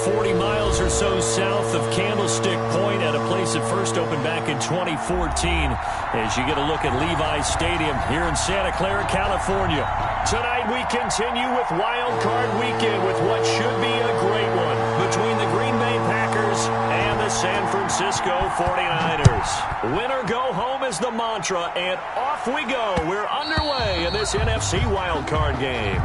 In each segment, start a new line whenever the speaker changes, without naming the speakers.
40 miles or so south of Candlestick Point at a place that first opened back in 2014 as you get a look at Levi's Stadium here in Santa Clara, California. Tonight we continue with Wild Card Weekend with what should be a great one between the Green Bay Packers and the San Francisco 49ers. Win or go home is the mantra, and off we go. We're underway in this NFC Wild Card game.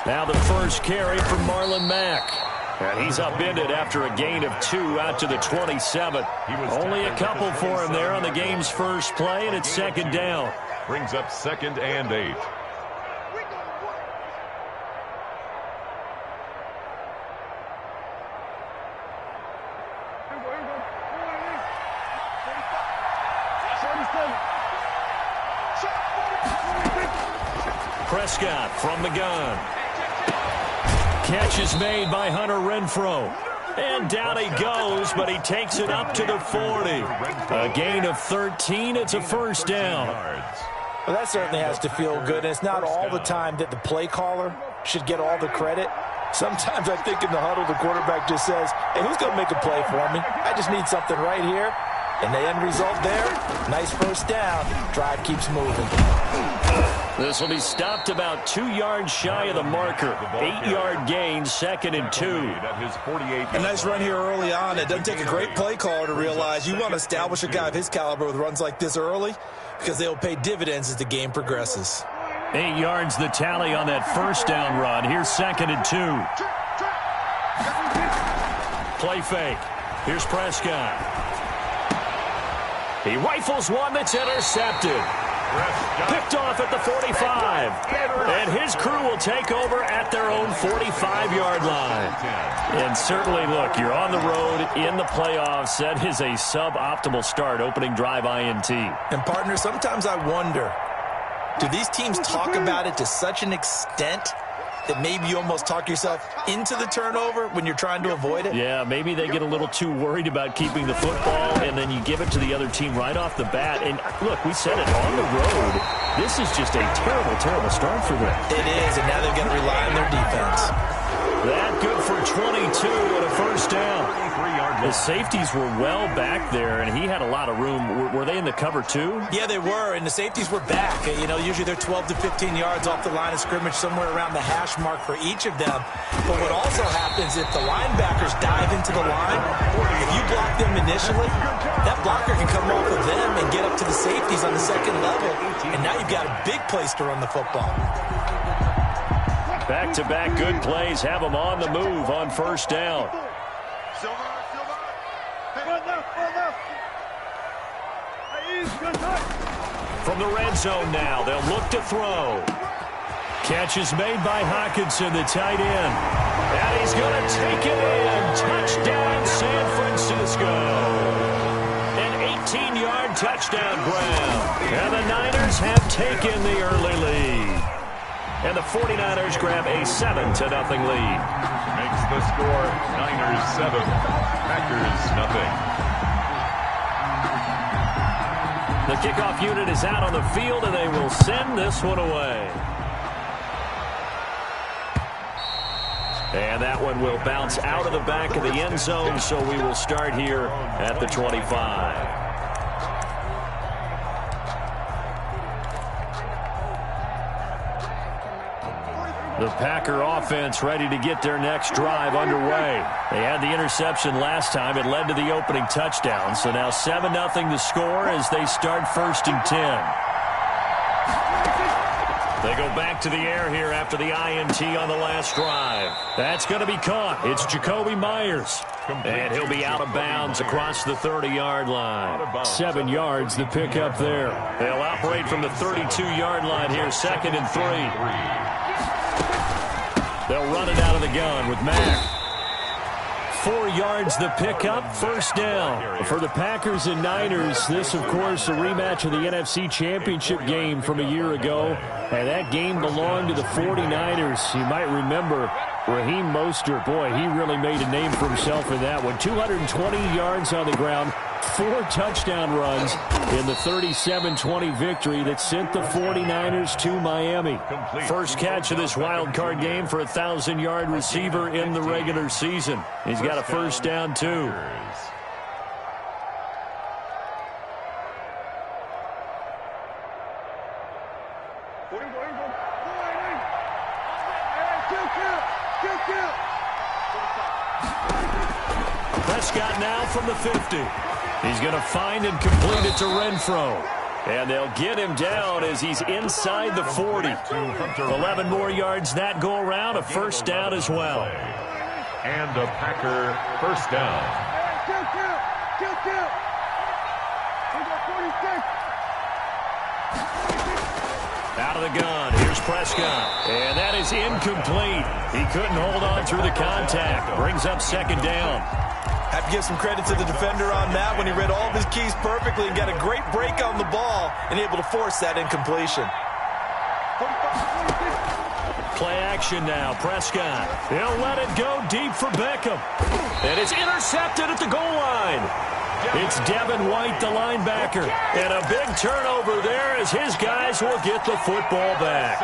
Now the first carry for Marlon Mack. And he's upended after a gain of 2 out to the 27. Only a couple for him there on the game's first play, and it's second down.
Brings up 2nd and 8.
Prescott from the gun. Catch is made by Hunter Renfrow. And down he goes, but he takes it up to the 40. A gain of 13. It's a first down.
Well, that certainly has to feel good. And it's not all the time that the play caller should get all the credit. Sometimes I think in the huddle, the quarterback just says, hey, who's going to make a play for me? I just need something right here. And the end result there, nice first down. Drive keeps moving.
This will be stopped about 2 yards shy of the marker. 8-yard gain, 2nd and 2.
A nice run here early on. It doesn't take a great play caller to realize you want to establish a guy of his caliber with runs like this early because they'll pay dividends as the game progresses.
8 yards the tally on that first down run. Here's 2nd and 2. Play fake. Here's Prescott. He rifles one that's intercepted. Picked off at the 45. And his crew will take over at their own 45-yard line. And certainly, look, you're on the road in the playoffs. That is a suboptimal start, opening drive INT.
And, partner, sometimes I wonder, do these teams talk about it to such an extent that maybe you almost talk yourself into the turnover when you're trying to avoid it?
Yeah, maybe they get a little too worried about keeping the football, and then you give it to the other team right off the bat. And, look, we said it, on the road, this is just a terrible, terrible start for them.
It is, and now they're going to rely on their defense.
That good for 22 and a first down. The safeties were well back there, and he had a lot of room. Were they in the cover too?
Yeah, they were, and the safeties were back. You know, usually they're 12 to 15 yards off the line of scrimmage, somewhere around the hash mark for each of them. But what also happens if the linebackers dive into the line, if you block them initially, that blocker can come off of them and get up to the safeties on the second level, and now you've got a big place to run the football.
Back-to-back good plays have them on the move on first down. From the red zone now, they'll look to throw. Catch is made by Hockenson, the tight end. And he's going to take it in. Touchdown, San Francisco. An 18-yard touchdown grab. And the Niners have taken the early lead. And the 49ers grab a 7-0 lead.
Makes the score Niners 7, Packers 0.
The kickoff unit is out on the field, and they will send this one away. And that one will bounce out of the back of the end zone, so we will start here at the 25. The Packer offense ready to get their next drive underway. They had the interception last time. It led to the opening touchdown. So now 7-0 the score as they start 1st and 10. They go back to the air here after the INT on the last drive. That's going to be caught. It's Jacoby Myers. And he'll be out of bounds across the 30-yard line. 7 yards the pickup there. They'll operate from the 32-yard line here, 2nd and 3. They'll run it out of the gun with Mack. 4 yards the pickup, first down. For the Packers and Niners, this, of course, a rematch of the NFC Championship game from a year ago. And that game belonged to the 49ers. You might remember Raheem Mostert. Boy, he really made a name for himself in that one. 220 yards on the ground, 4 touchdown runs in the 37-20 victory that sent the 49ers to Miami. First catch of this wild card game for a 1,000-yard receiver in the regular season. He's got a first down, too. Prescott now from the 50. He's going to find and complete it to Renfro. And they'll get him down as he's inside the 40. 11 more yards that go around, a first down as well.
And a Packer first down.
Out of the gun, here's Prescott. And that is incomplete. He couldn't hold on through the contact. Brings up second down.
Have to give some credit to the defender on that when he read all of his keys perfectly and got a great break on the ball and able to force that incompletion.
Play action now, Prescott. He'll let it go deep for Beckham. And it's intercepted at the goal line. It's Devin White, the linebacker. And a big turnover there as his guys will get the football back.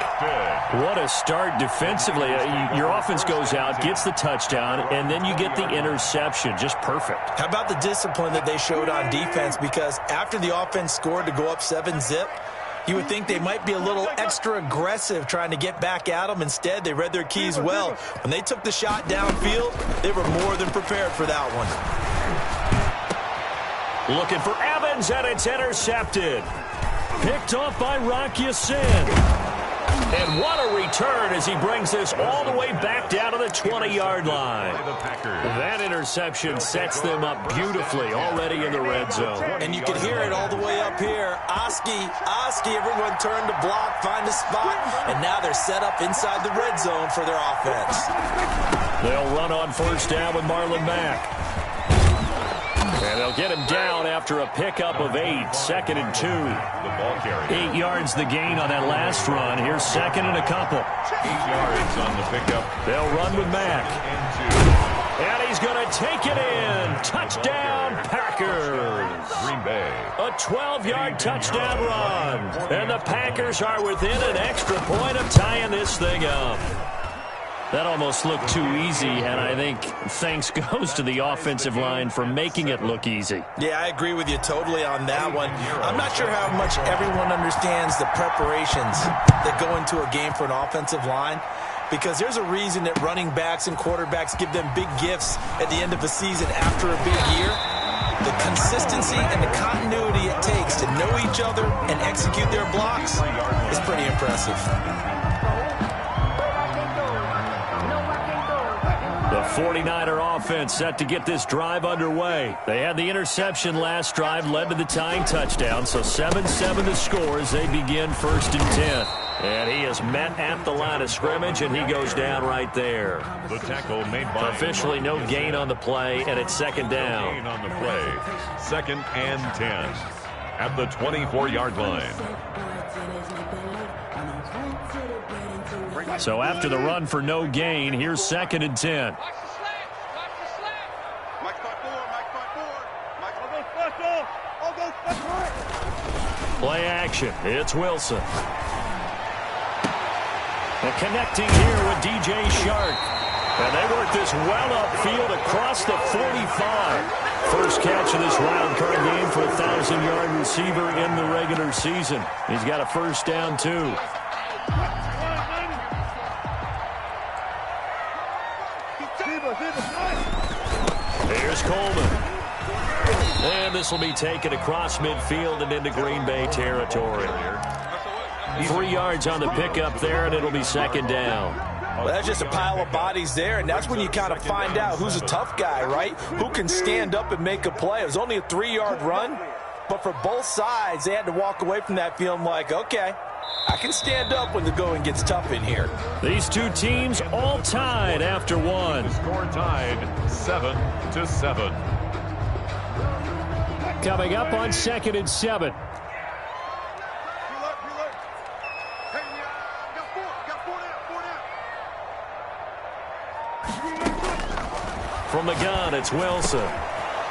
What a start defensively. Your offense goes out, gets the touchdown, and then you get the interception. Just perfect.
How about the discipline that they showed on defense? Because after the offense scored to go up 7-zip, you would think they might be a little extra aggressive trying to get back at them. Instead, they read their keys well. When they took the shot downfield, they were more than prepared for that one.
Looking for Evans, and it's intercepted. Picked off by Rock Ya-Sin. And what a return as he brings this all the way back down to the 20-yard line. That interception sets them up beautifully already in the red zone.
And you can hear it all the way up here. Oski, everyone turned to block, find a spot, and now they're set up inside the red zone for their offense.
They'll run on first down with Marlon Mack. And they'll get him down after a pickup of 8, second and 2. 8 yards the gain on that last run. Here's second and a couple.
8 yards on the pickup.
They'll run with Mack. And he's going to take it in. Touchdown, Packers.
Green Bay.
A 12-yard touchdown run. And the Packers are within an extra point of tying this thing up. That almost looked too easy, and I think thanks goes to the offensive line for making it look easy.
Yeah, I agree with you totally on that one. I'm not sure how much everyone understands the preparations that go into a game for an offensive line, because there's a reason that running backs and quarterbacks give them big gifts at the end of a season after a big year. The consistency and the continuity it takes to know each other and execute their blocks is pretty impressive.
The 49er offense set to get this drive underway. They had the interception last drive, led to the tying touchdown, so 7-7 the score as they begin first and 10. And he is met at the line of scrimmage, and he goes down right there.
The tackle made by
officially no gain on the play, and it's second down.
Gain on the play. Second and 10 at the 24-yard line.
So after the run for no gain, here's second and 10. Play action. It's Wilson. And connecting here with DJ Shark. And they work this well upfield across the 45. First catch of this wild card game for a 1,000-yard receiver in the regular season. He's got a first down, too. Here's Coleman. And this will be taken across midfield and into Green Bay territory. 3 yards on the pickup there, and it'll be second down.
Well, that's just a pile of bodies there, and that's when you kind of find out who's a tough guy, right? Who can stand up and make a play. It was only a 3-yard run, but for both sides, they had to walk away from that feeling like, okay,
I can stand up when the going gets tough in here.
These two teams all tied after one.
Score tied 7-7.
Coming up on 2nd and 7. From the gun, it's Wilson.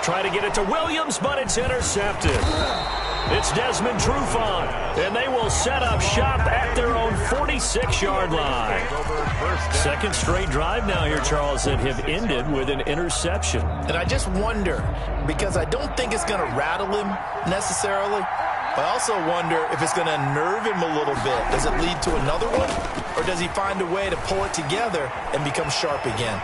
Trying to get it to Williams, but it's intercepted. It's Desmond Trufant, and they will set up shop at their own 46-yard line. Second straight drive now here, Charles, that have ended with an interception.
And I just wonder, because I don't think it's going to rattle him necessarily, but I also wonder if it's going to nerve him a little bit. Does it lead to another one, or does he find a way to pull it together and become sharp again?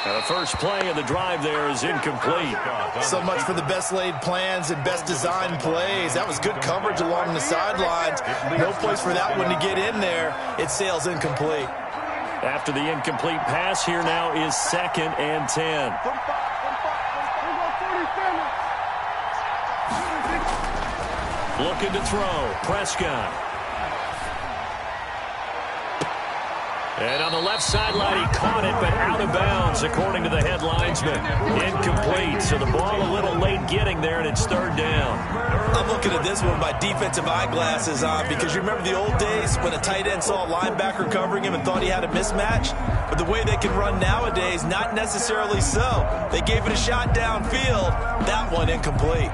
The first play of the drive there is incomplete.
So much for the best laid plans and best designed plays. That was good coverage along the sidelines. No place for that one to get in there. It sails incomplete.
After the incomplete pass, here now is 2nd and 10. Looking to throw. Prescott. And on the left sideline, he caught it, but out of bounds, according to the head linesman. Incomplete, so the ball a little late getting there, and it's 3rd down.
I'm looking at this one with my defensive eyeglasses on, because you remember the old days when a tight end saw a linebacker covering him and thought he had a mismatch? But the way they can run nowadays, not necessarily so. They gave it a shot downfield. That one incomplete.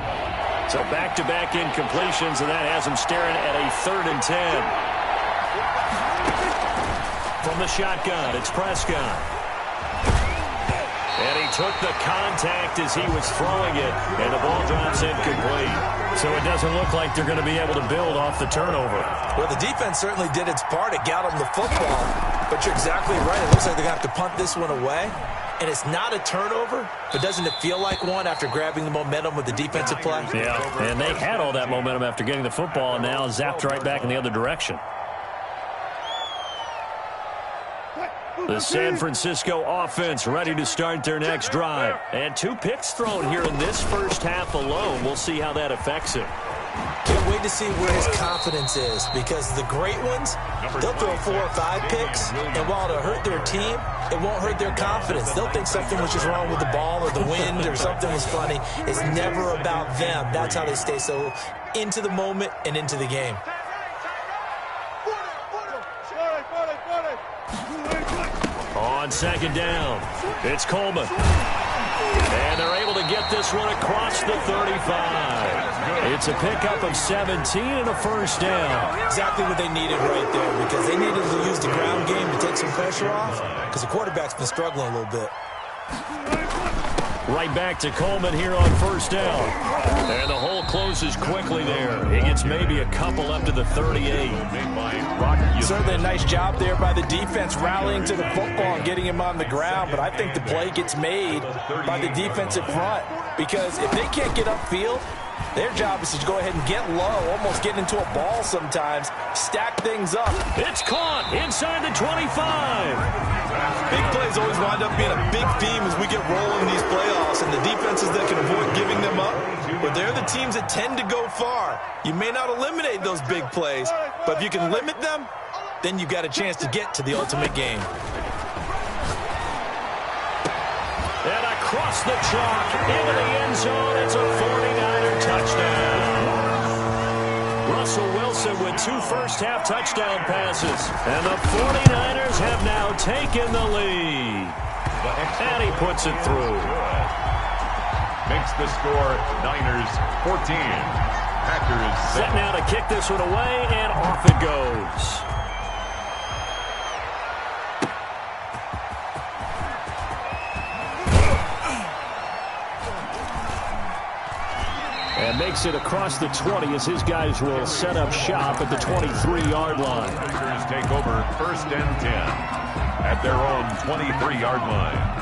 So back-to-back incompletions, and that has him staring at a 3rd and 10. From the shotgun, it's Prescott. And he took the contact as he was throwing it, and the ball drops incomplete. So it doesn't look like they're going to be able to build off the turnover.
Well, the defense certainly did its part. It got them the football. But you're exactly right. It looks like they're going to have to punt this one away. And it's not a turnover, but doesn't it feel like one after grabbing the momentum with the defensive play?
Yeah, and they had all that momentum after getting the football, and now zapped right back in the other direction. The San Francisco offense ready to start their next drive. And 2 picks thrown here in this first half alone. We'll see how that affects him.
Can't wait to see where his confidence is, because the great ones, they'll throw 4 or 5 picks, and while it'll hurt their team, it won't hurt their confidence. They'll think something was just wrong with the ball or the wind or something was funny. It's never about them. That's how they stay so into the moment and into the game.
On 2nd down, it's Coleman. And they're able to get this one across the 35. It's a pickup of 17 and a 1st down.
Exactly what they needed right there, because they needed to use the ground game to take some pressure off, because the quarterback's been struggling a little bit.
Right back to Coleman here on 1st down. And the hole closes quickly there. He gets maybe a couple up to the 38.
Certainly a nice job there by the defense rallying to the football and getting him on the ground, but I think the play gets made by the defensive front, because if they can't get upfield, their job is to go ahead and get low, almost get into a ball sometimes, stack things up.
It's caught inside the 25.
Big plays always wind up being a big theme as we get rolling these playoffs, and the defenses that can avoid giving them up, but they're the teams that tend to go far. You may not eliminate those big plays, but if you can limit them, then you've got a chance to get to the ultimate game.
And across the chalk into the end zone, it's a 49er touchdown. Russell Wilson with 2 first-half touchdown passes. And the 49ers have now taken the lead. And he puts it through.
Makes the score Niners 14. Packers
set now to kick this one away, and off it goes. And makes it across the 20 as his guys will set up shop at the 23-yard line.
Packers take over 1st and 10 at their own 23-yard line.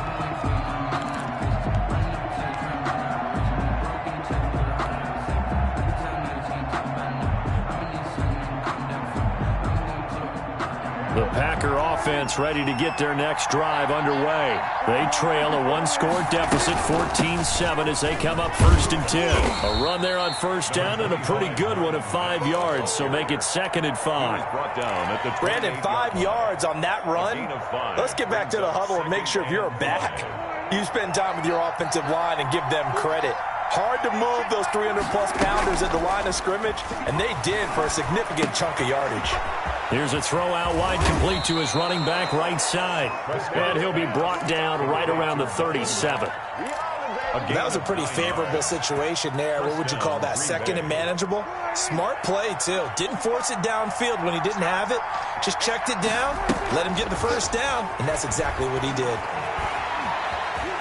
The Packer offense ready to get their next drive underway. They trail a one-score deficit, 14-7, as they come up 1st and 10. A run there on first down and a pretty good one of 5 yards, so make it 2nd and 5.
Brandon, 5 yards on that run. Let's get back to the huddle and make sure if you're a back, you spend time with your offensive line and give them credit. Hard to move those 300-plus pounders at the line of scrimmage, and they did for a significant chunk of yardage.
Here's a throw out wide, complete to his running back right side. And he'll be brought down right around the 37.
That was a pretty favorable situation there. What would you call that? 2nd and manageable? Smart play, too. Didn't force it downfield when he didn't have it. Just checked it down, let him get the first down, and that's exactly what he did.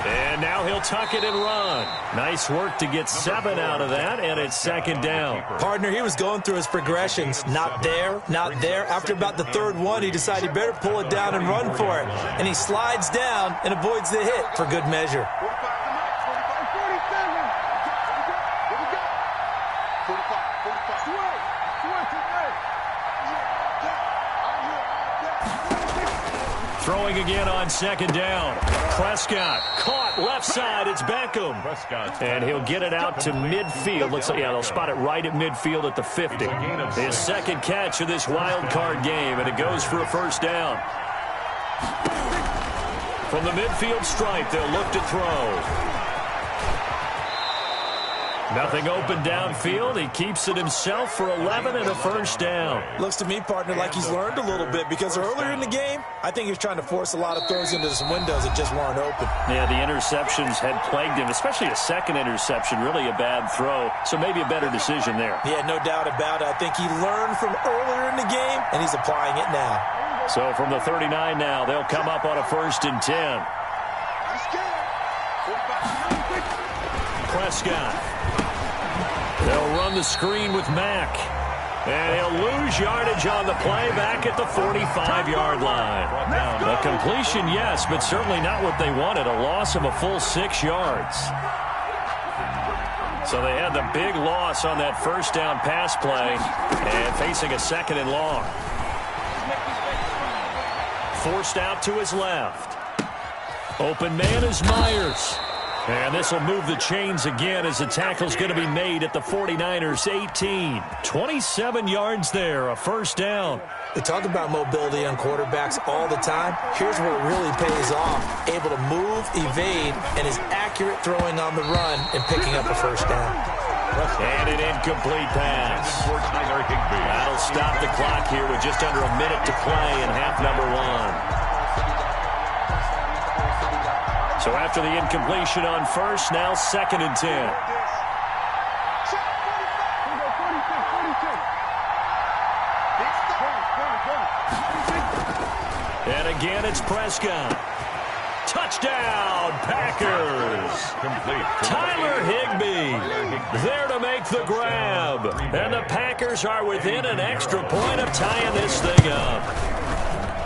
And now he'll tuck it and run. Nice work to get 7 out of that, and it's 2nd down.
Partner, he was going through his progressions. Not there, not there. After about the 3rd one, he decided he better pull it down and run for it. And he slides down and avoids the hit for good measure.
Throwing again on 2nd down. Prescott caught left side. It's Beckham. And he'll get it out to midfield. Looks like, yeah, they'll spot it right at midfield at the 50. His 2nd catch of this wild card game, and it goes for a 1st down. From the midfield stripe, they'll look to throw. Nothing open downfield. He keeps it himself for 11 and a 1st down.
Looks to me, partner, like he's learned a little bit, because earlier in the game, I think he was trying to force a lot of throws into some windows that just weren't open.
Yeah, the interceptions had plagued him, especially a 2nd interception, really a bad throw. So maybe a better decision there.
Yeah, no doubt about it. I think he learned from earlier in the game, and he's applying it now.
So from the 39 now, they'll come up on a 1st and 10. Prescott. They'll run the screen with Mack. And he'll lose yardage on the play back at the 45-yard line. A completion, yes, but certainly not what they wanted. A loss of a full 6 yards. So they had the big loss on that 1st down pass play and facing a 2nd and long. Forced out to his left. Open man is Myers. And this will move the chains again as the tackle's going to be made at the 49ers 18. 27 yards there, a 1st down.
They talk about mobility on quarterbacks all the time. Here's where it really pays off. Able to move, evade, and is accurate throwing on the run and picking up a 1st down.
And an incomplete pass. That'll stop the clock here with just under a minute to play in half number 1. So after the incompletion on 1st, now 2nd and 10. And again, it's Prescott. Touchdown, Packers. Tyler Higbee there to make the grab. And the Packers are within an extra point of tying this thing up.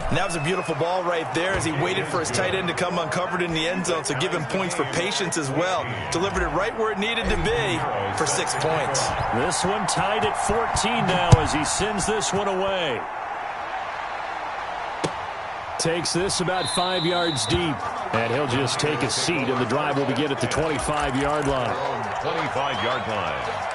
And that was a beautiful ball right there as he waited for his tight end to come uncovered in the end zone, so give him points for patience as well. Delivered it right where it needed to be for 6 points.
This one tied at 14 now as he sends this one away. Takes this about 5 yards deep, and he'll just take a seat, and the drive will begin at the 25-yard line.
25-yard line.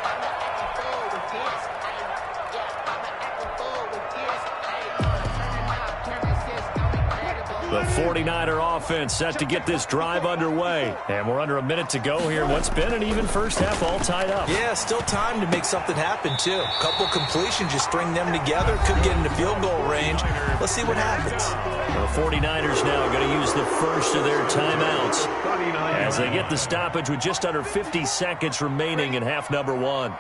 The 49er offense set to get this drive underway. And we're under a minute to go here. What's been an even first half all tied up.
Yeah, still time to make something happen, too. A couple completions, you string them together. Could get into field goal range. Let's see what happens.
The 49ers now going to use the first of their timeouts as they get the stoppage with just under 50 seconds remaining in half number 1.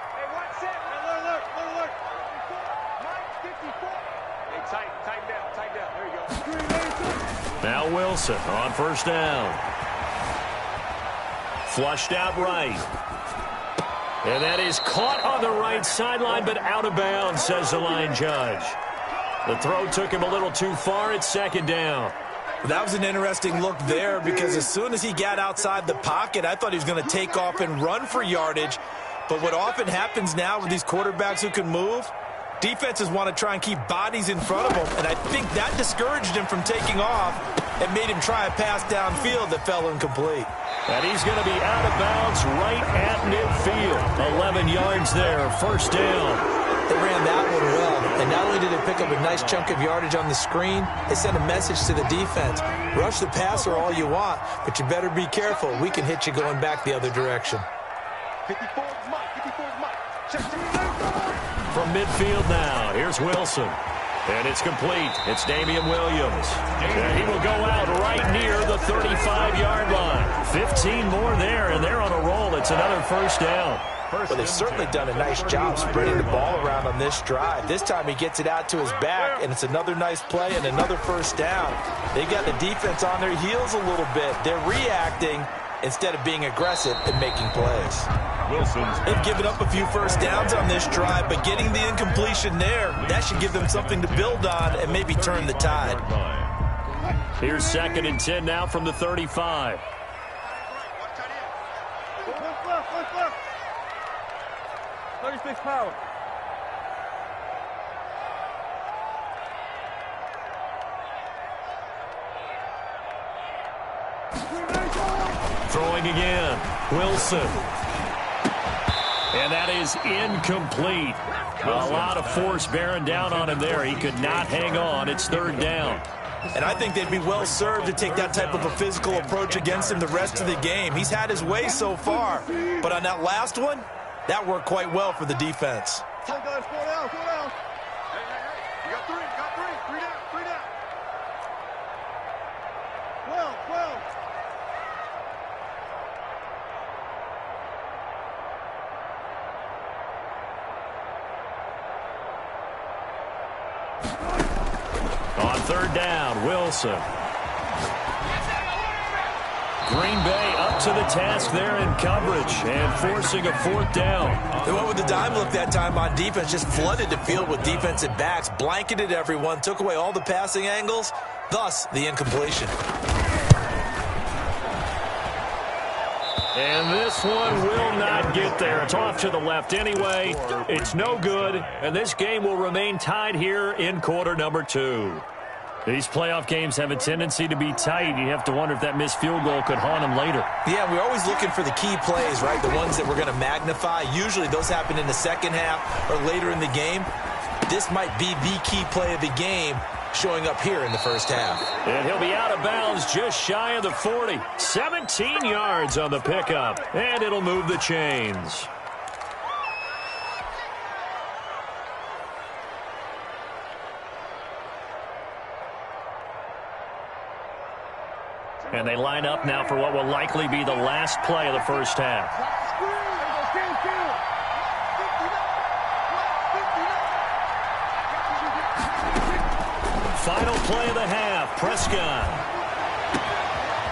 Now Wilson on 1st down. Flushed out right. And that is caught on the right sideline, but out of bounds, says the line judge. The throw took him a little too far. It's 2nd down.
That was an interesting look there because as soon as he got outside the pocket, I thought he was going to take off and run for yardage. But what often happens now with these quarterbacks who can move, Defenses want to try and keep bodies in front of him, and I think that discouraged him from taking off and made him try a pass downfield that fell incomplete.
And he's going to be out of bounds right at midfield. 11 yards there, first down.
They ran that one well, and not only did they pick up a nice chunk of yardage on the screen, they sent a message to the defense. Rush the passer all you want, but you better be careful. We can hit you going back the other direction.
From midfield now, here's Wilson. And it's complete. It's Damian Williams. And he will go out right near the 35-yard line. 15 more there, and they're on a roll. It's another first down.
Well, they've certainly done a nice job spreading the ball around on this drive. This time he gets it out to his back, and it's another nice play and another first down. They got the defense on their heels a little bit. They're reacting instead of being aggressive and making plays. They've given up a few first downs on this drive, but getting the incompletion there, that should give them something to build on and maybe turn the tide.
Here's 2nd and 10 now from the 35.
Power.
Throwing again. Wilson. And that is incomplete. A lot of force bearing down on him there. He could not hang on. It's 3rd down.
And I think they'd be well served to take that type of a physical approach against him the rest of the game. He's had his way so far. But on that last one, that worked quite well for the defense.
Come on, guys, 4 down, 4 down. Hey. You got 3 down, 3 down. 12.
On 3rd down, Wilson. Green Bay up to the task there in coverage and forcing a 4th down.
They went with the dime look that time on defense, just flooded the field with defensive backs, blanketed everyone, took away all the passing angles, thus the incompletion.
And this one will not get there. It's off to the left anyway. It's no good, and this game will remain tied here in quarter number 2. These playoff games have a tendency to be tight. You have to wonder if that missed field goal could haunt them later.
Yeah, we're always looking for the key plays, right? The ones that we're going to magnify. Usually those happen in the second half or later in the game. This might be the key play of the game showing up here in the first half.
And he'll be out of bounds just shy of the 40. 17 yards on the pickup, and it'll move the chains. And they line up now for what will likely be the last play of the first half. Final play of the half. Prescott.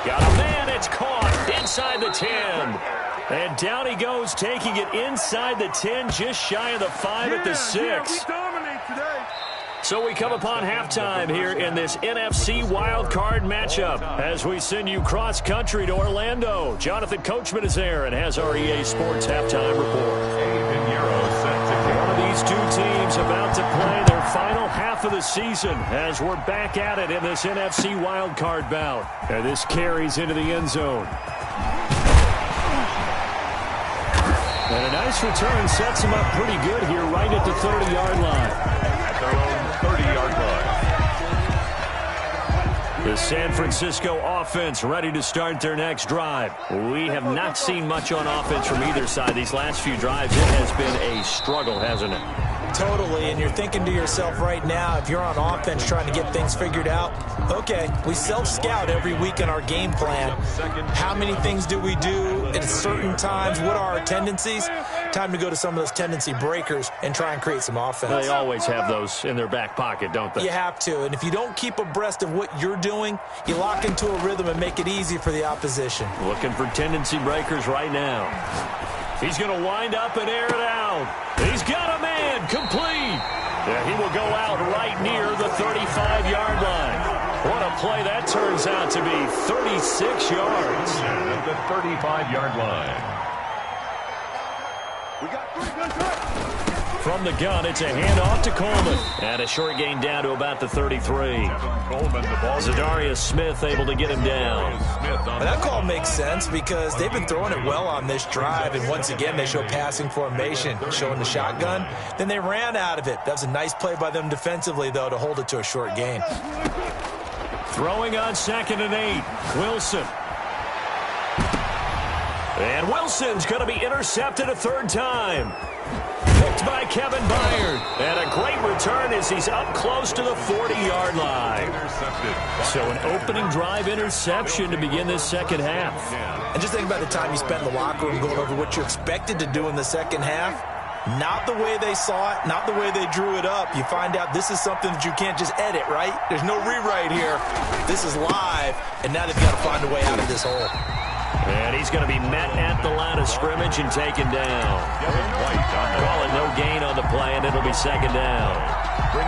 Got a man. It's caught inside the 10. And down he goes, taking it inside the 10, just shy of the 5 at the 6. So we come upon halftime here in this NFC wildcard matchup as we send you cross-country to Orlando. Jonathan Coachman is there and has our EA Sports halftime report. One of these two teams about to play their final half of the season as we're back at it in this NFC wildcard bout. And this carries into the end zone. And a nice return sets him up pretty good here right at the 30-yard line.
At their own 30-yard line.
The San Francisco offense ready to start their next drive. We have not seen much on offense from either side these last few drives. It has been a struggle, hasn't it?
Totally, and you're thinking to yourself right now, if you're on offense trying to get things figured out, okay, we self-scout every week in our game plan. How many things do we do at certain times? What are our tendencies? Time to go to some of those tendency breakers and try and create some offense.
They always have those in their back pocket, don't they?
You have to, and if you don't keep abreast of what you're doing, you lock into a rhythm and make it easy for the opposition.
Looking for tendency breakers right now. He's going to wind up and air it out. He's got a man, complete. Yeah, he will go out right near the 35-yard line. What a play that turns out to be, 36 yards.
At the 35-yard line.
From the gun, it's a handoff to Coleman. And a short gain down to about the 33. Zadarius Smith able to get him down.
And that call makes sense because they've been throwing it well on this drive. And once again, they show passing formation, showing the shotgun. Then they ran out of it. That was a nice play by them defensively, though, to hold it to a short gain.
Throwing on 2nd and 8. Wilson. And Wilson's going to be intercepted a third time. Picked by Kevin Byard. And a great return as he's up close to the 40-yard line. So an opening drive interception to begin this second half.
And just think about the time you spent in the locker room going over what you expected to do in the second half. Not the way they saw it, not the way they drew it up. You find out this is something that you can't just edit, right? There's no rewrite here. This is live, and now they've got to find a way out of this hole.
And he's going to be met at the line of scrimmage and taken down. Call it no gain on the play, and it'll be second down.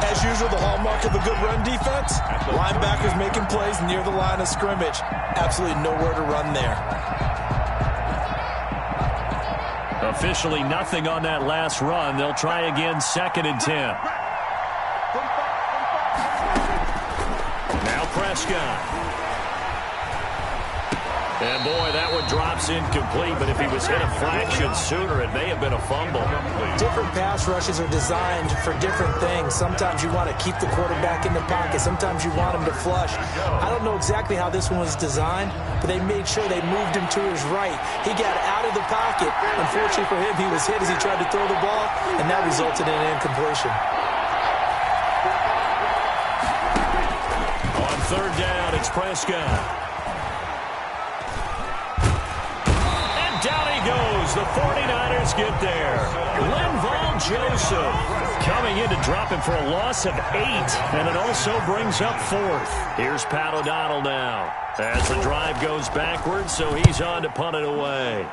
As usual, the hallmark of a good run defense, linebackers making plays near the line of scrimmage. Absolutely nowhere to run there.
Officially nothing on that last run. They'll try again, 2nd and 10. Now Prescott. And, boy, that one drops incomplete, but if he was hit a fraction sooner, it may have been a fumble.
Different pass rushes are designed for different things. Sometimes you want to keep the quarterback in the pocket. Sometimes you want him to flush. I don't know exactly how this one was designed, but they made sure they moved him to his right. He got out of the pocket. Unfortunately for him, he was hit as he tried to throw the ball, and that resulted in an incompletion.
On 3rd down, it's Prescott. Down he goes. The 49ers get there. Linval Joseph coming in to drop him for a loss of 8. And it also brings up 4th. Here's Pat O'Donnell now. As the drive goes backwards, so he's on to punt it away.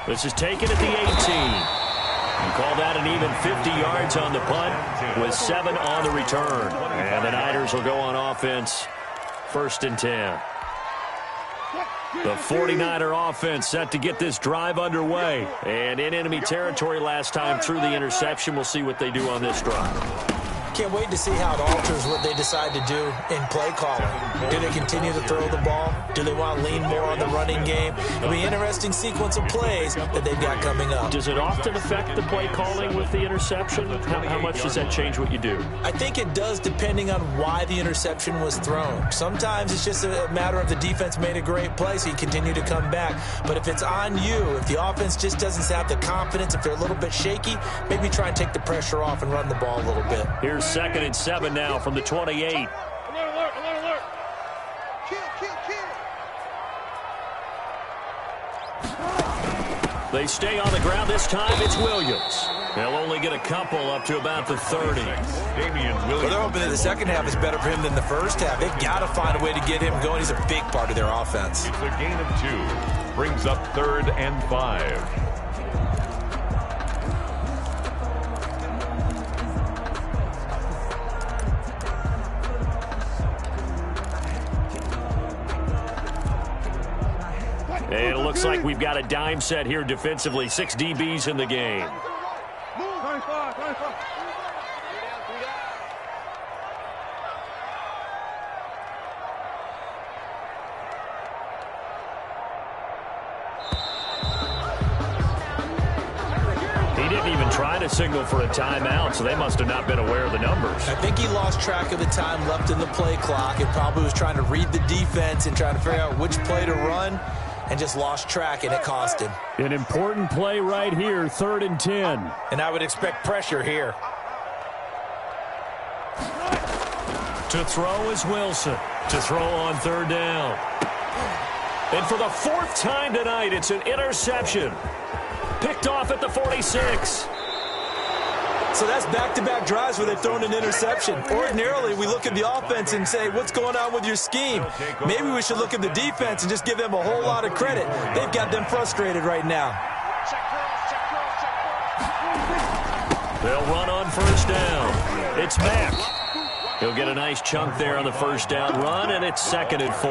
This is taken at the 18. You call that an even 50 yards on the punt with 7 on the return. And the Niners will go on offense. 1st and 10. The 49er offense set to get this drive underway. And in enemy territory last time through the interception. We'll see what they do on this drive.
Can't wait to see how it alters what they decide to do in play calling. Do they continue to throw the ball? Do they want to lean more on the running game? It'll be an interesting sequence of plays that they've got coming up.
Does it often affect the play calling with the interception? How much does that change what you do?
I think it does depending on why the interception was thrown. Sometimes it's just a matter of the defense made a great play, so you continue to come back. But if it's on you, if the offense just doesn't have the confidence, if they're a little bit shaky, maybe try and take the pressure off and run the ball a little bit.
Here's 2nd and 7 now from the 28.
Alert. Kill.
They stay on the ground this time. It's Williams. They'll only get a couple up to about the 30.
Damian Williams.
Well, they're hoping that the second half is better for him than the first half. They've got to find a way to get him going. He's a big part of their offense.
It's a gain of 2. Brings up 3rd and 5.
And it looks like we've got a dime set here defensively. 6 DBs in the game. He didn't even try to signal for a timeout, so they must have not been aware of the numbers.
I think he lost track of the time left in the play clock and probably was trying to read the defense and trying to figure out which play to run. And just lost track, and it cost him.
An important play right here, 3rd and 10.
And I would expect pressure here.
To throw is Wilson. To throw on 3rd down. And for the 4th time tonight, it's an interception. Picked off at the 46.
So that's back-to-back drives where they've thrown an interception. Ordinarily, we look at the offense and say, what's going on with your scheme? Maybe we should look at the defense and just give them a whole lot of credit. They've got them frustrated right now.
They'll run on 1st down. It's Mack. He'll get a nice chunk there on the 1st down run, and it's 2nd and 4.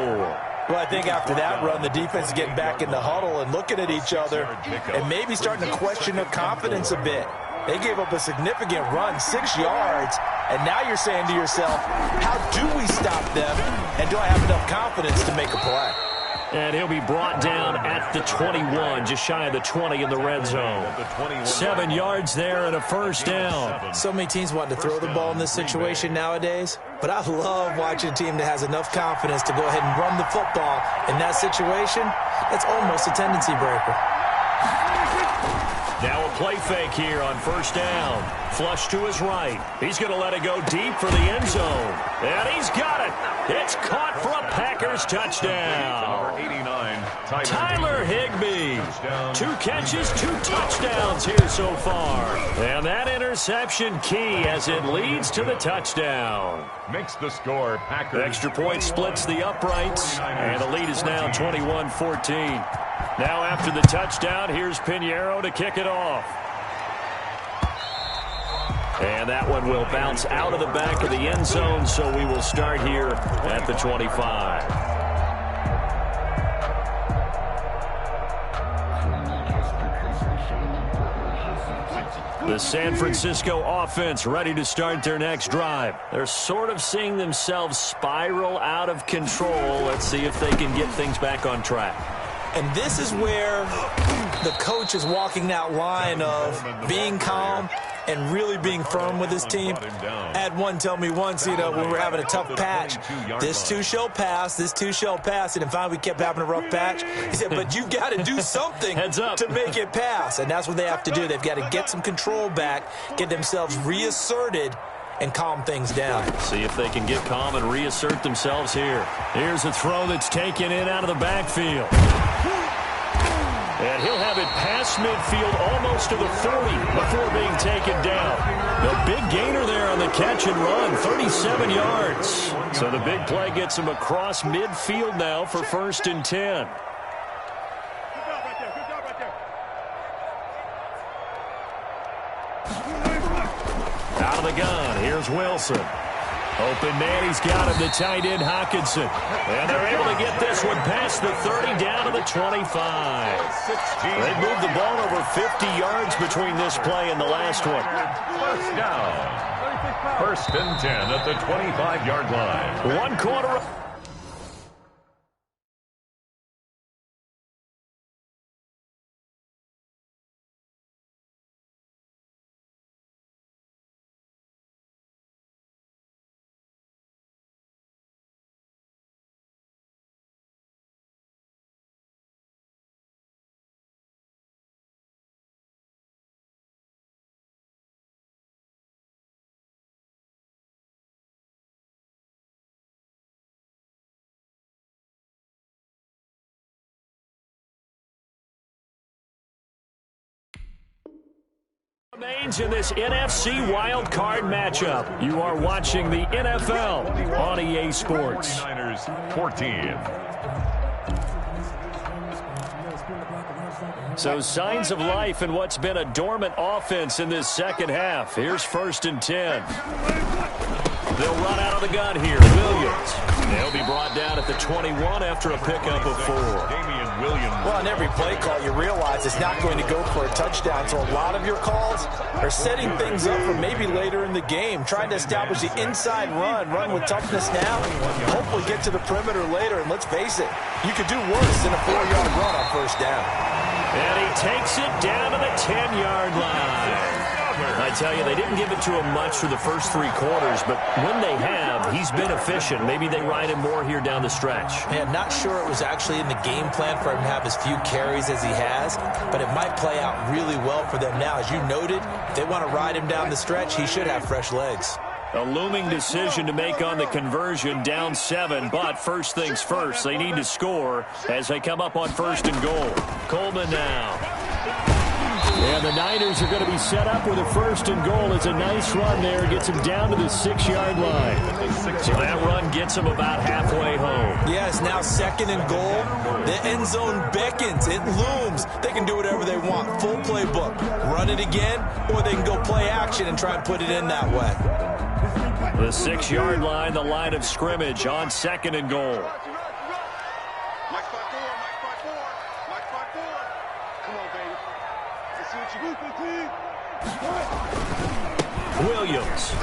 Well, I think after that run, the defense is getting back in the huddle and looking at each other and maybe starting to question their confidence a bit. They gave up a significant run, 6 yards, and now you're saying to yourself, how do we stop them, and do I have enough confidence to make a play?
And he'll be brought down at the 21, just shy of the 20 in the red zone. 7 yards there and a first down.
So many teams want to throw the ball in this situation nowadays, but I love watching a team that has enough confidence to go ahead and run the football. In that situation, that's almost a tendency breaker.
Now a play fake here on first down. Flush to his right. He's going to let it go deep for the end zone. And he's got it. It's caught for a Packers touchdown.
Number 89,
Tyler Higbee. 2 catches, 2 touchdowns here so far. And that interception key as it leads to the touchdown.
makes the score Packers.
Extra point splits the uprights. And the lead is now 21-14. Now after the touchdown, here's Pinheiro to kick it off. And that one will bounce out of the back of the end zone, so we will start here at the 25. The San Francisco offense ready to start their next drive. They're sort of seeing themselves spiral out of control. Let's see if they can get things back on track.
And this is where the coach is walking that line of being calm and really being firm with his team. I had one tell me once, when we're having a tough patch, this too shall pass, this too shall pass. And finally we kept having a rough patch. He said, but you've got to do something to make it pass. And that's what they have to do. They've got to get some control back, get themselves reasserted, and calm things down.
See if they can get calm and reassert themselves here. Here's a throw that's taken in out of the backfield. And he'll have it past midfield almost to the 40 before being taken down. The big gainer there on the catch and run, 37 yards. So the big play gets him across midfield now for 1st and 10. Out of the gun, here's Wilson. Open man, he's got him, the tight end Hockenson. And they're able to get this one past the 30 down to the 25. They moved the ball over 50 yards between this play and the last one.
First down. 1st and 10 at the 25-yard line.
1 quarter. Remains in this NFC Wild Card matchup. You are watching the NFL on EA Sports.
49ers 14.
So signs of life in what's been a dormant offense in this second half. Here's 1st and 10. They'll run out of the gun here. Williams. They'll be brought down at the 21 after a pickup of 4.
Damian Williams.
Well, on every play call, you realize it's not going to go for a touchdown. So a lot of your calls are setting things up for maybe later in the game, trying to establish the inside run with toughness now, hopefully get to the perimeter later. And let's face it, you could do worse than a 4-yard run on 1st down.
And he takes it down to the 10-yard line. I tell you, they didn't give it to him much for the first 3 quarters, but when they have, he's been efficient. Maybe they ride him more here down the stretch.
Man, not sure it was actually in the game plan for him to have as few carries as he has, but it might play out really well for them now. As you noted, if they want to ride him down the stretch, he should have fresh legs.
A looming decision to make on the conversion, down 7, but first things first, they need to score as they come up on 1st and goal. Coleman now. And the Niners are going to be set up with a 1st and goal. It's a nice run there. Gets him down to the 6-yard line. So that run gets him about halfway home.
Yeah, it's now 2nd and goal. The end zone beckons. It looms. They can do whatever they want. Full playbook. Run it again, or they can go play action and try and put it in that way.
The 6-yard line, the line of scrimmage on 2nd and goal. Hopkins.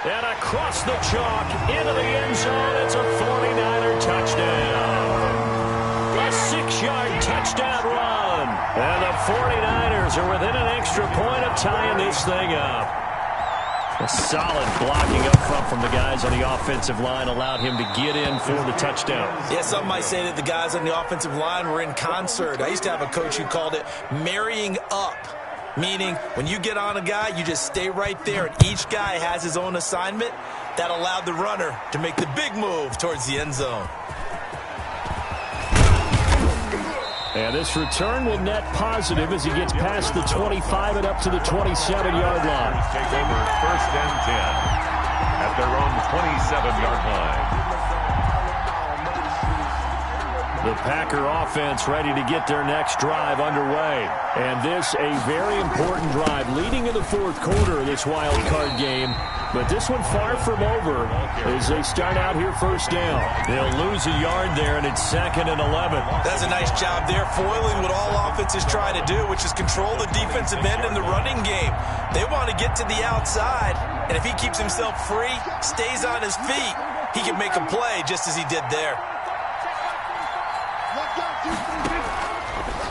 And across the chalk into the end zone. It's a 49er touchdown. A 6-yard touchdown run. And the 49ers are within an extra point of tying this thing up. A solid blocking up front from the guys on the offensive line allowed him to get in for the touchdown.
Yeah, some might say that the guys on the offensive line were in concert. I used to have a coach who called it marrying up, meaning when you get on a guy, you just stay right there, and each guy has his own assignment. That allowed the runner to make the big move towards the end zone.
And this return will net positive as he gets past the 25 and up to the 27-yard line.
Take over 1st and 10 at their own 27-yard line.
The Packer offense ready to get their next drive underway. And this a very important drive leading in the 4th quarter of this wild card game. But this one far from over as they start out here 1st down. They'll lose a yard there, and it's 2nd and 11.
That's a nice job there, foiling what all offenses try to do, which is control the defensive end in the running game. They want to get to the outside, and if he keeps himself free, stays on his feet, he can make a play just as he did there.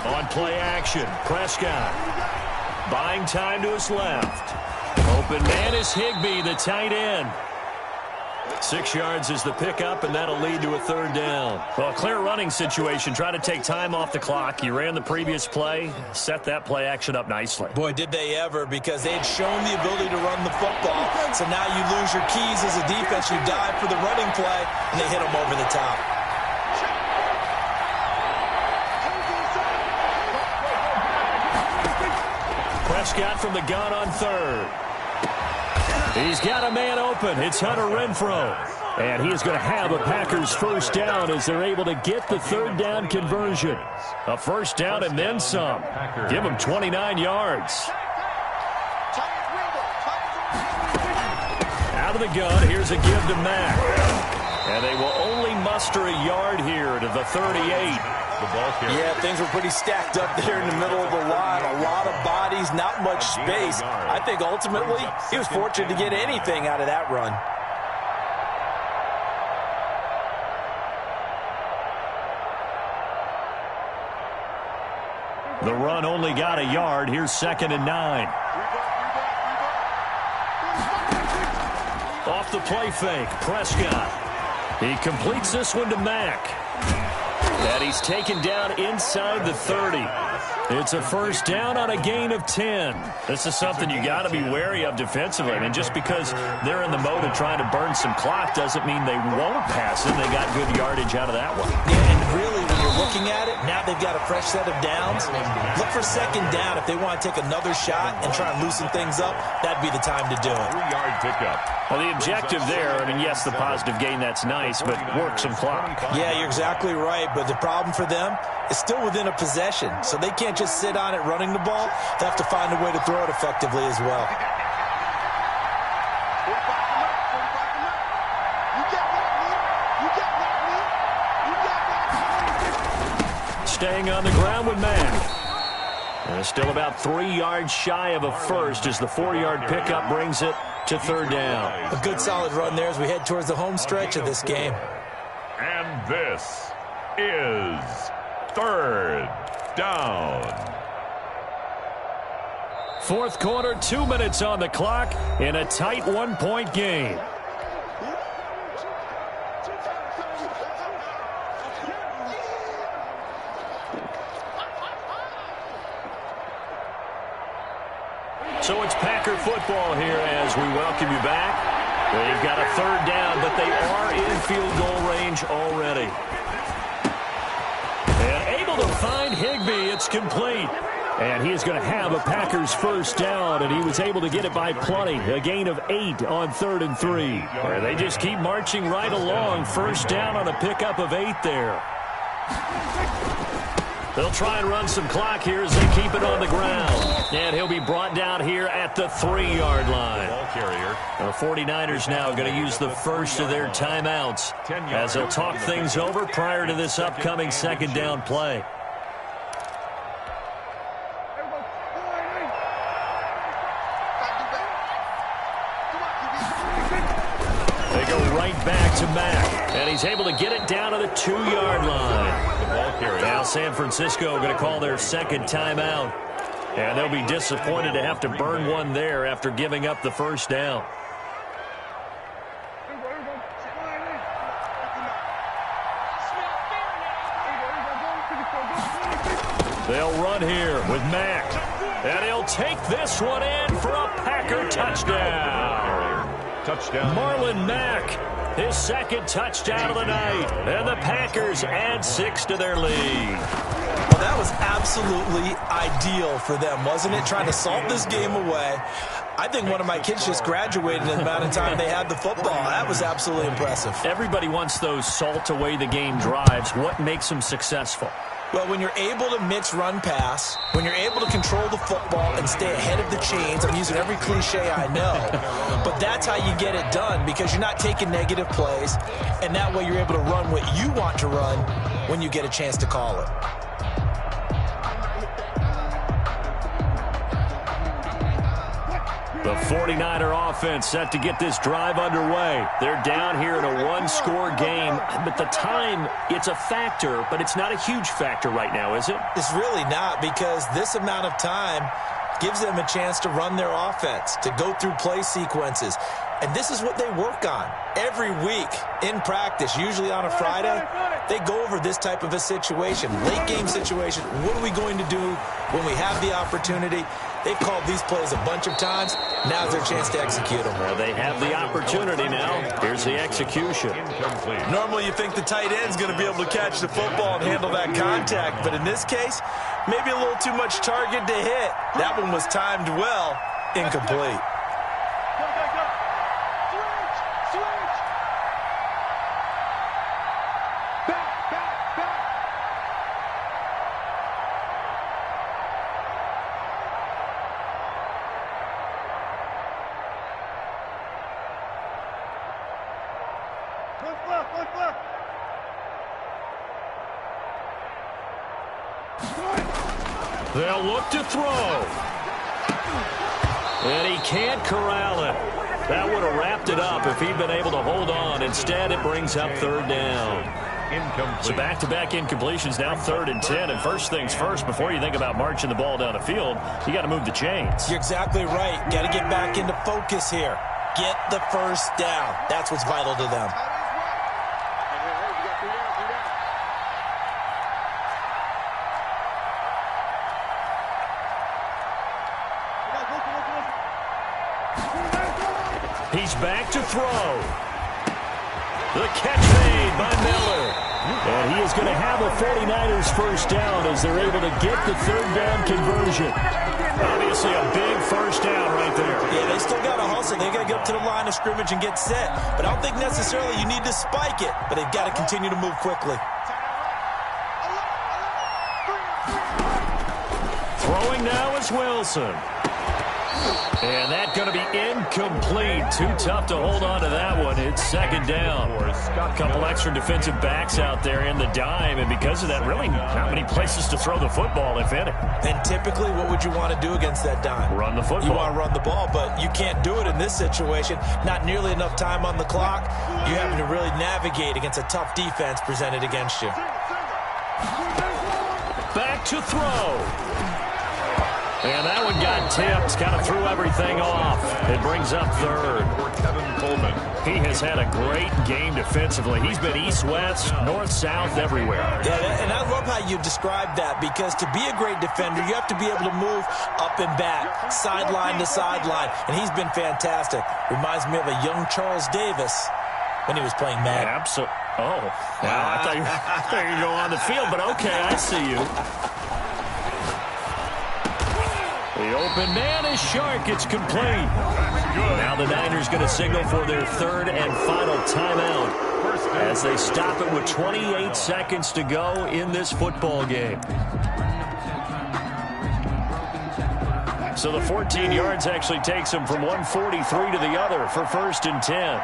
On play action, Prescott buying time to his left. Open man is Higbee, the tight end. 6 yards is the pickup, and that'll lead to a 3rd down. Well, a clear running situation. Try to take time off the clock. You ran the previous play, set that play action up nicely.
Boy, did they ever, because they had shown the ability to run the football. So now you lose your keys as a defense. You dive for the running play, and they hit them over the top.
Prescott from the gun on 3rd. He's got a man open. It's Hunter Renfrow. And he is going to have a Packers 1st down as they're able to get the 3rd down conversion. A 1st down and then some. Give them 29 yards. Out of the gun, here's a give to Mack. And they will only muster a yard here to the 38.
Yeah, things were pretty stacked up there in the middle of the line. A lot of bodies, not much space. I think ultimately he was fortunate to get anything out of that run.
The run only got a yard. Here's 2nd and 9. Off the play fake, Prescott. He completes this one to Mack. And he's taken down inside the 30. It's a 1st down on a gain of 10. This is something you got to be wary of defensively. I mean, just because they're in the mode of trying to burn some clock doesn't mean they won't pass it. They got good yardage out of that one.
Yeah, and really, when you're looking at it, now they've got a fresh set of downs. Look for 2nd down. If they want to take another shot and try and loosen things up, that'd be the time to do it.
3-yard pickup.
Well, the objective there, I mean, yes, the positive gain, that's nice, but work some clock.
Yeah, you're exactly right, but the problem for them is still within a possession, so they can't just sit on it running the ball. They have to find a way to throw it effectively as well.
Staying on the ground with Mack. And still about 3 yards shy of a 1st as the 4-yard pickup brings it to 3rd down.
A good solid run there as we head towards the home stretch of this game.
And this is 3rd down.
4th quarter, 2 minutes on the clock in a tight 1-point game. So it's Packer football here as we welcome you back. They've got a 3rd down, but they are in field goal range already. And able to find Higbee. It's complete. And he is going to have a Packers 1st down, and he was able to get it by plenty. A gain of 8 on 3rd and 3. And they just keep marching right along. 1st down on a pickup of 8 there. They'll try and run some clock here as they keep it on the ground. And he'll be brought down here at the 3-yard line.
Ball carrier.
The 49ers now going to use the first of their timeouts as they'll talk things over prior to this upcoming 2nd down play. go right back to Mack. And he's able to get it down to the 2-yard line.
The ball carrier.
Now San Francisco going to call their second timeout. And they'll be disappointed to have to burn one there after giving up the first down. They'll run here with Mack. And he'll take this one in for a Packer touchdown.
Touchdown.
Marlon Mack, his second touchdown of the night. And the Packers add 6 to their lead.
Well, that was absolutely ideal for them, wasn't it? Trying to salt this game away. I think one of my kids just graduated in the amount of time they had the football. That was absolutely impressive.
Everybody wants those salt away the game drives. What makes them successful?
Well, when you're able to mix run pass, when you're able to control the football and stay ahead of the chains, I'm using every cliche I know, but that's how you get it done because you're not taking negative plays, and that way you're able to run what you want to run when you get a chance to call it.
The 49er offense set to get this drive underway. They're down here in a one-score game, but the time, it's a factor, but it's not a huge factor right now, is it?
It's really not because this amount of time gives them a chance to run their offense, to go through play sequences. And this is what they work on every week in practice, usually on a Friday. They go over this type of a situation, late game situation. What are we going to do when we have the opportunity? They've called these plays a bunch of times. Now's their chance to execute them.
Well, they have the opportunity now. Here's the execution.
Incomplete.
Normally you think the tight end's going to be able to catch the football and handle that contact. But in this case, maybe a little too much target to hit. That one was timed well. Incomplete.
They'll look to throw. And he can't corral it. That would have wrapped it up if he'd been able to hold on. Instead, it brings up third down.
Incomplete.
So back-to-back incompletions, now 3rd and 10. And first things first, before you think about marching the ball down the field, you got to move the chains.
You're exactly right. Got to get back into focus here. Get the first down. That's what's vital to them.
He's back to throw. The catch made by Miller. And he is going to have a 49ers first down as they're able to get the third down conversion. Obviously a big first down right there.
Yeah, they still got to hustle. They got to get up to the line of scrimmage and get set. But I don't think necessarily you need to spike it. But they've got to continue to move quickly.
Throwing now is Wilson. And that's going to be incomplete. Too tough to hold on to that one. It's second down. A couple extra defensive backs out there in the dime, and because of that, really not many places to throw the football, if any.
And typically, what would you want to do against that dime?
Run the football.
You want to run the ball, but you can't do it in this situation. Not nearly enough time on the clock. You having to really navigate against a tough defense presented against you.
Back to throw. And that one got tipped, kind of threw everything off. It brings up third.
Kevin Coleman.
He has had a great game defensively. He's been east-west, north-south, everywhere.
Yeah, and I love how you described that because to be a great defender, you have to be able to move up and back, sideline to sideline, and he's been fantastic. Reminds me of a young Charles Davis when he was playing Madden.
Absolutely. Oh, wow. I thought you were going to go on the field, but okay, I see you. The open man is Shark. It's complete. Now the Niners going to signal for their third and final timeout as they stop it with 28 seconds to go in this football game. So the 14 yards actually takes them from 143 to the other for 1st and 10.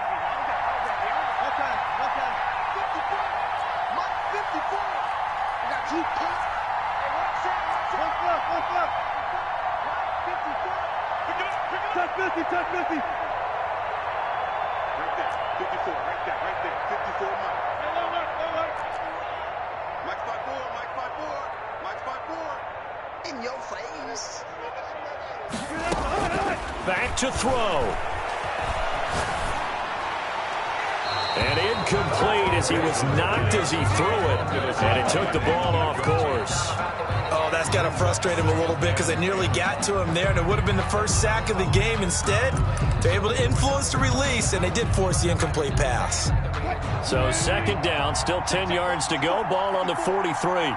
Touch 50. Right there. 54.
back to throw. And incomplete as he was knocked as he threw it. And it took the ball off course.
Oh, that's got to frustrate him a little bit because they nearly got to him there, and it would have been the first sack of the game. Instead, they're able to influence the release, and they did force the incomplete pass.
So second down, still 10 yards to go. Ball on the 43.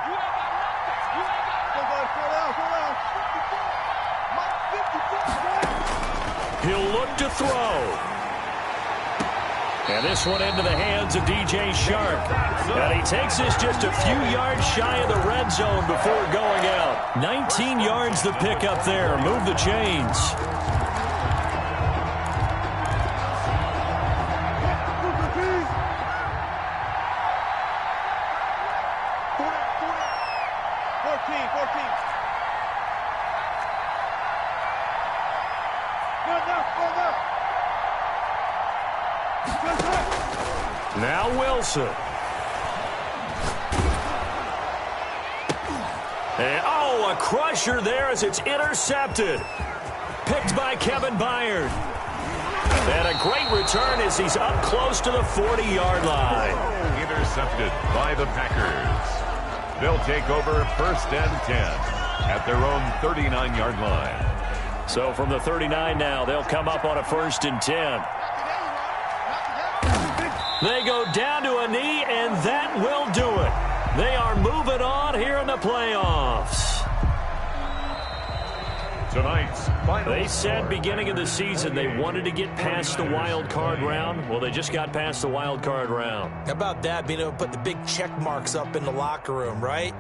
He'll look to throw. And this one into the hands of DJ Shark. And he takes this just a few yards shy of the red zone before going out. 19 yards the pick up there. Move the chains. Now Wilson. And, oh, a crusher there as it's intercepted. Picked by Kevin Byard. And a great return as he's up close to the 40-yard line.
Intercepted by the Packers. They'll take over first and 10 at their own 39-yard line.
So from the 39 now, they'll come up on a first and 10. They go down to a knee, and that will do it. They are moving on here in the playoffs.
Tonight's final
They said beginning of the season they wanted to get past the wild card round. Well, they just got past the wild card round.
How about that, being able to put the big check marks up in the locker room, right?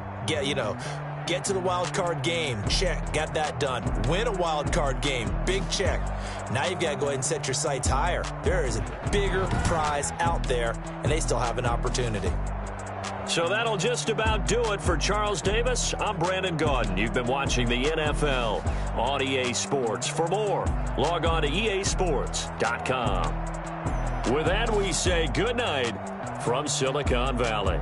Get to the wild card game. Check. Got that done. Win a wild card game. Big check. Now you've got to go ahead and set your sights higher. There is a bigger prize out there, and they still have an opportunity.
So that'll just about do it for Charles Davis. I'm Brandon Gaudin. You've been watching the NFL on EA Sports. For more, log on to easports.com. With that, we say good night from Silicon Valley.